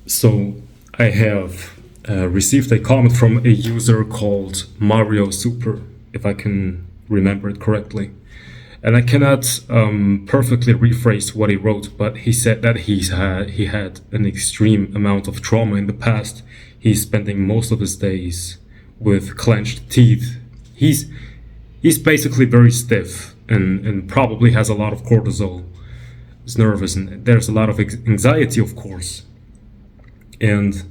So I have received a comment from a user called Mario Super, if I can remember it correctly. And I cannot perfectly rephrase what he wrote, but he said that he had an extreme amount of trauma in the past. He's spending most of his days with clenched teeth. He's basically very stiff and probably has a lot of cortisol. He's nervous and there's a lot of anxiety, of course. And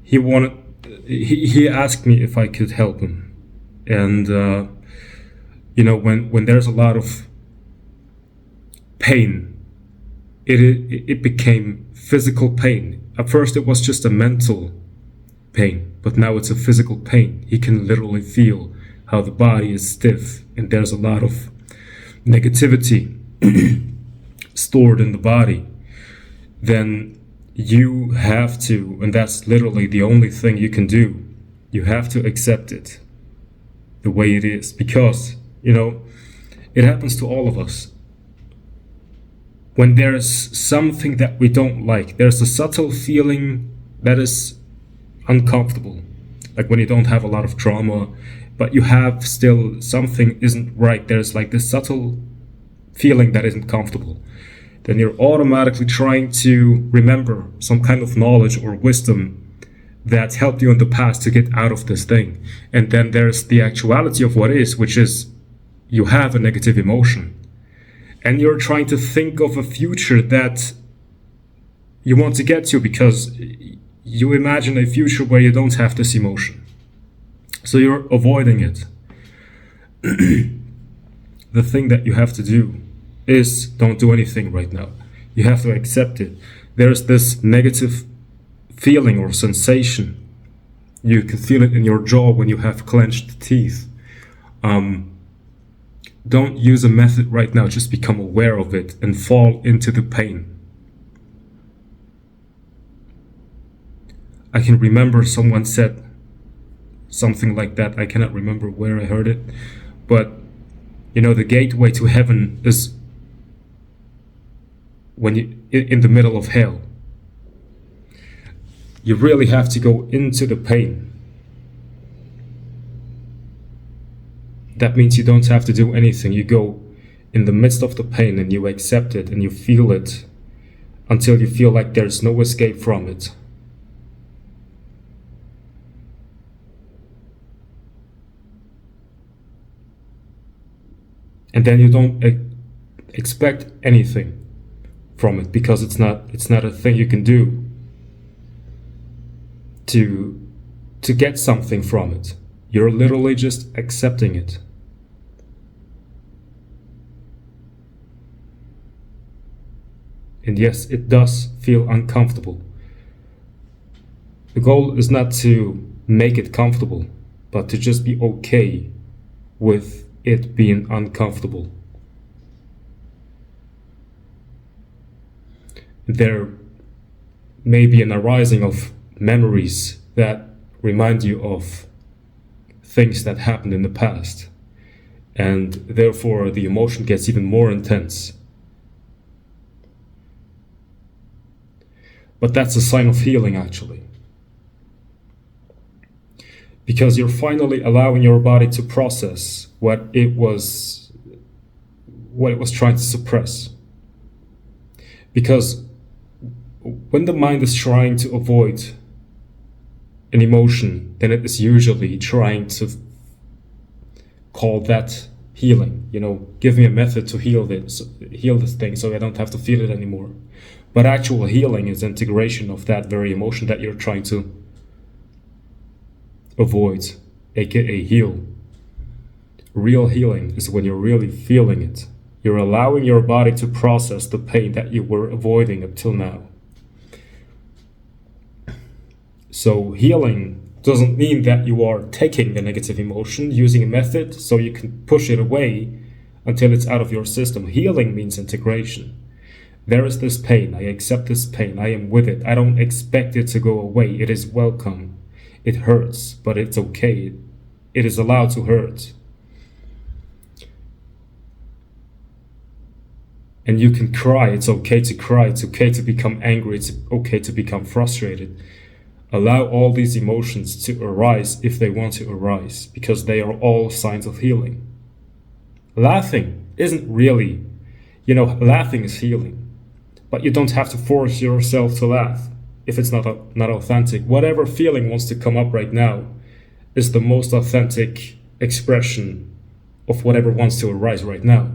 he wanted he asked me if I could help him. And when there's a lot of pain, it became physical pain. At first it was just a mental pain, but now it's a physical pain. He can literally feel how the body is stiff and there's a lot of negativity stored in the body. Then you have to, and that's literally the only thing you can do, you have to accept it the way it is, because it happens to all of us. When there's something that we don't like, there's a subtle feeling that is uncomfortable, like when you don't have a lot of trauma but you have still something isn't right. There's like this subtle feeling that isn't comfortable. Then you're automatically trying to remember some kind of knowledge or wisdom that helped you in the past to get out of this thing. And then there's the actuality of what is, which is you have a negative emotion. And you're trying to think of a future that you want to get to because you imagine a future where you don't have this emotion. So you're avoiding it. The thing that you have to do is don't do anything right now. You have to accept it. There's this negative feeling or sensation. You can feel it in your jaw when you have clenched teeth. Don't use a method right now. Just become aware of it and fall into the pain. I can remember someone said something like that. I cannot remember where I heard it, but the gateway to heaven is when you in the middle of hell. You really have to go into the pain. That means you don't have to do anything. You go in the midst of the pain and you accept it and you feel it until you feel like there's no escape from it. And then you don't expect anything from it because it's not a thing you can do to get something from it. You're literally just accepting it. And yes, it does feel uncomfortable. The goal is not to make it comfortable, but to just be okay with it being uncomfortable. There may be an arising of memories that remind you of things that happened in the past, and therefore the emotion gets even more intense. But that's a sign of healing, actually, because you're finally allowing your body to process what it was trying to suppress. Because when the mind is trying to avoid an emotion, then it is usually trying to call that healing. Give me a method to heal this thing so I don't have to feel it anymore. But actual healing is integration of that very emotion that you're trying to avoid, aka heal. Real healing is when you're really feeling it. You're allowing your body to process the pain that you were avoiding up till now. So healing doesn't mean that you are taking the negative emotion, using a method so you can push it away until it's out of your system. Healing means integration. There is this pain. I accept this pain. I am with it. I don't expect it to go away. It is welcome. It hurts, but it's okay. It is allowed to hurt. And you can cry. It's okay to cry. It's okay to become angry. It's okay to become frustrated. Allow all these emotions to arise if they want to arise, because they are all signs of healing. Laughing isn't really, laughing is healing. But you don't have to force yourself to laugh if it's not authentic. Whatever feeling wants to come up right now is the most authentic expression of whatever wants to arise right now.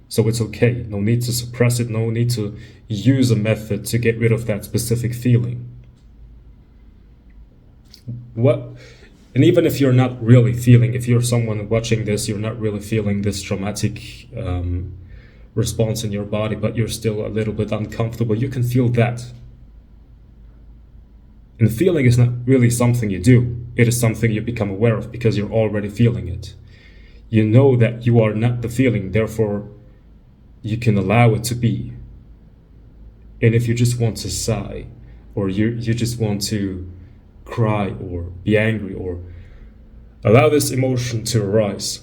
So it's okay. No need to suppress it. No need to use a method to get rid of that specific feeling. And even if you're not really feeling, if you're someone watching this, you're not really feeling this traumatic response in your body, but you're still a little bit uncomfortable, you can feel that. And feeling is not really something you do. It is something you become aware of because you're already feeling it. You know that you are not the feeling, therefore you can allow it to be. And if you just want to sigh, or you just want to cry or be angry, or allow this emotion to arise.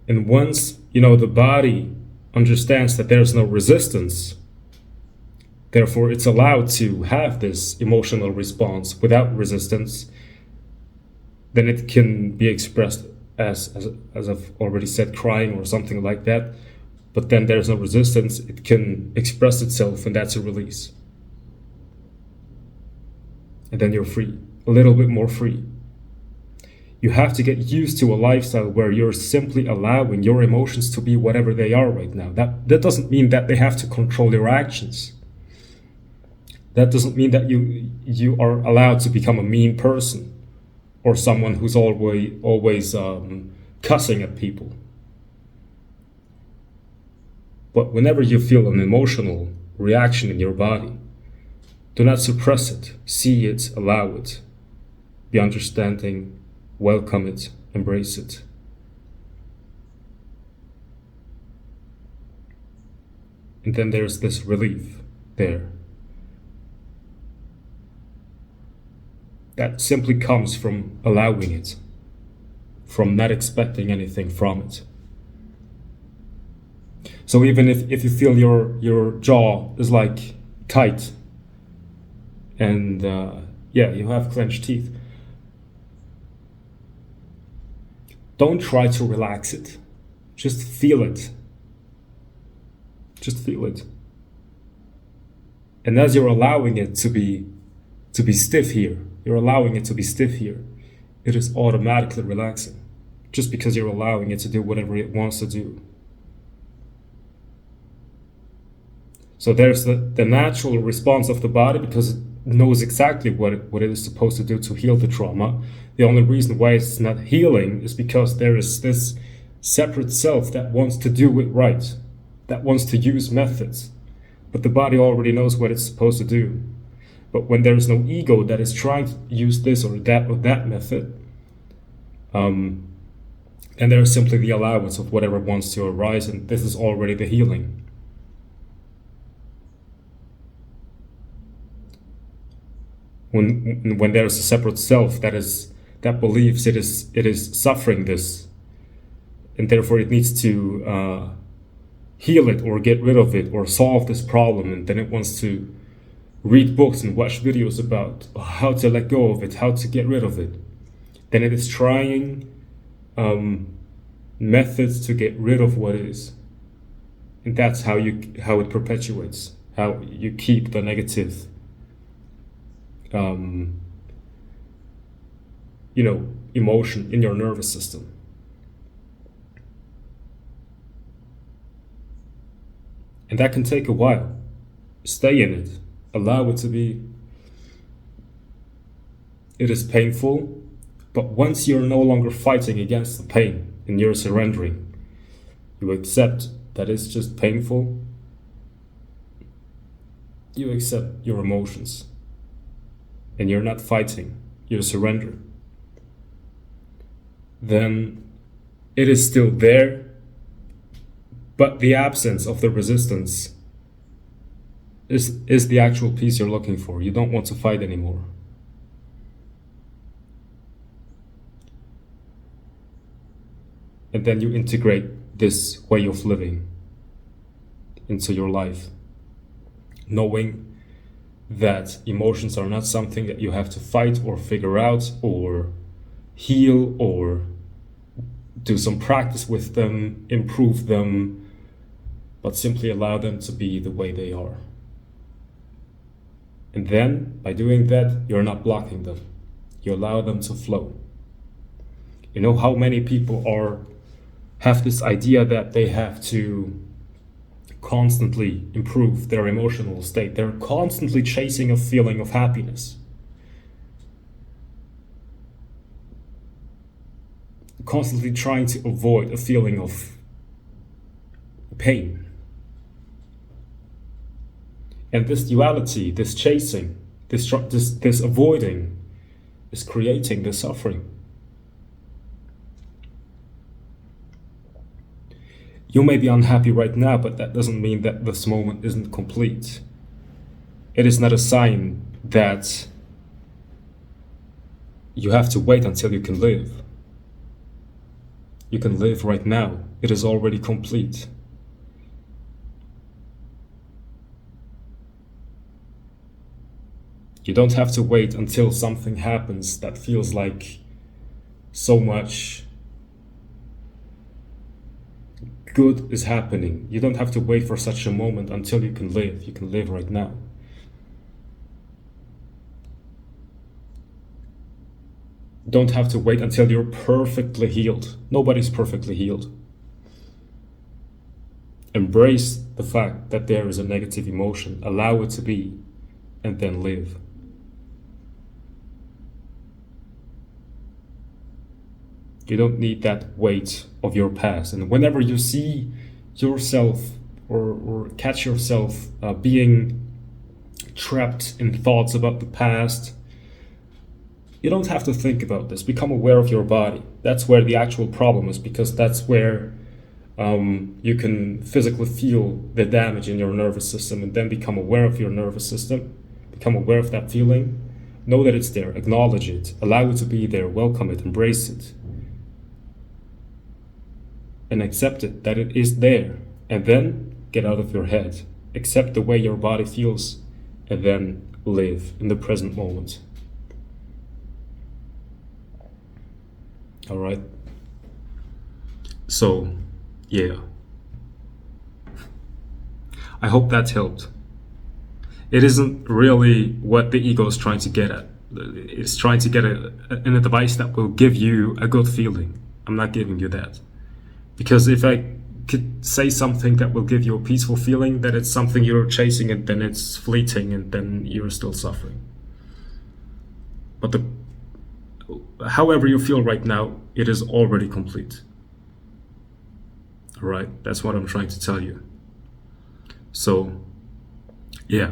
And once, the body understands that there's no resistance, therefore it's allowed to have this emotional response without resistance, then it can be expressed as I've already said, crying or something like that. But then there's no resistance, it can express itself, and that's a release. And then you're free, a little bit more free. You have to get used to a lifestyle where you're simply allowing your emotions to be whatever they are right now. That doesn't mean that they have to control your actions. That doesn't mean that you are allowed to become a mean person or someone who's always cussing at people. But whenever you feel an emotional reaction in your body, do not suppress it. See it, allow it. Be understanding, welcome it, embrace it. And then there's this relief there. That simply comes from allowing it, from not expecting anything from it. So even if you feel your jaw is like tight and you have clenched teeth, don't try to relax it. Just feel it. Just feel it. And as you're allowing it to be stiff here, you're allowing it to be stiff here, it is automatically relaxing. Just because you're allowing it to do whatever it wants to do. So there's the natural response of the body because it knows exactly what it is supposed to do to heal the trauma. The only reason why it's not healing is because there is this separate self that wants to do it right, that wants to use methods. But the body already knows what it's supposed to do. But when there is no ego that is trying to use this or that method, and there is simply the allowance of whatever wants to arise, and this is already the healing. When there is a separate self that believes it is suffering this, and therefore it needs to heal it or get rid of it or solve this problem, and then it wants to read books and watch videos about how to let go of it, how to get rid of it, then it is trying methods to get rid of what is, and that's how it perpetuates, how you keep the negative emotion in your nervous system. And that can take a while. Stay in it. Allow it to be. It is painful, but once you're no longer fighting against the pain and you're surrendering, you accept that it's just painful. You accept your emotions. And you're not fighting, you surrender. Then it is still there, but the absence of the resistance is the actual peace you're looking for. You don't want to fight anymore. and then you integrate this way of living into your life, knowing that emotions are not something that you have to fight or figure out or heal or do some practice with them, improve them, but simply allow them to be the way they are. And then, by doing that, you're not blocking them. You allow them to flow. You know how many people have this idea that they have to constantly improve their emotional state. They're constantly chasing a feeling of happiness. Constantly trying to avoid a feeling of pain. And this duality, this chasing, this avoiding is creating the suffering. You may be unhappy right now, but that doesn't mean that this moment isn't complete. It is not a sign that you have to wait until you can live. You can live right now. It is already complete. You don't have to wait until something happens that feels like so much good is happening. You don't have to wait for such a moment until you can live. You can live right now. Don't have to wait until you're perfectly healed. Nobody's perfectly healed. Embrace the fact that there is a negative emotion. Allow it to be, and then live. You don't need that weight of your past. And whenever you see yourself or catch yourself being trapped in thoughts about the past, you don't have to think about this. Become aware of your body. That's where the actual problem is, because that's where you can physically feel the damage in your nervous system, and then become aware of your nervous system. Become aware of that feeling. Know that it's there. Acknowledge it. Allow it to be there. Welcome it. Embrace it. And accept it, that it is there. And then get out of your head. Accept the way your body feels, and then live in the present moment. All right? So, yeah. I hope that helped. It isn't really what the ego is trying to get at. It's trying to get an advice that will give you a good feeling. I'm not giving you that. Because if I could say something that will give you a peaceful feeling, that it's something you're chasing, and then it's fleeting, and then you're still suffering. But however you feel right now, it is already complete. All right, that's what I'm trying to tell you. So, yeah,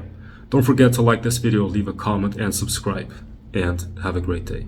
don't forget to like this video, leave a comment, and subscribe, and have a great day.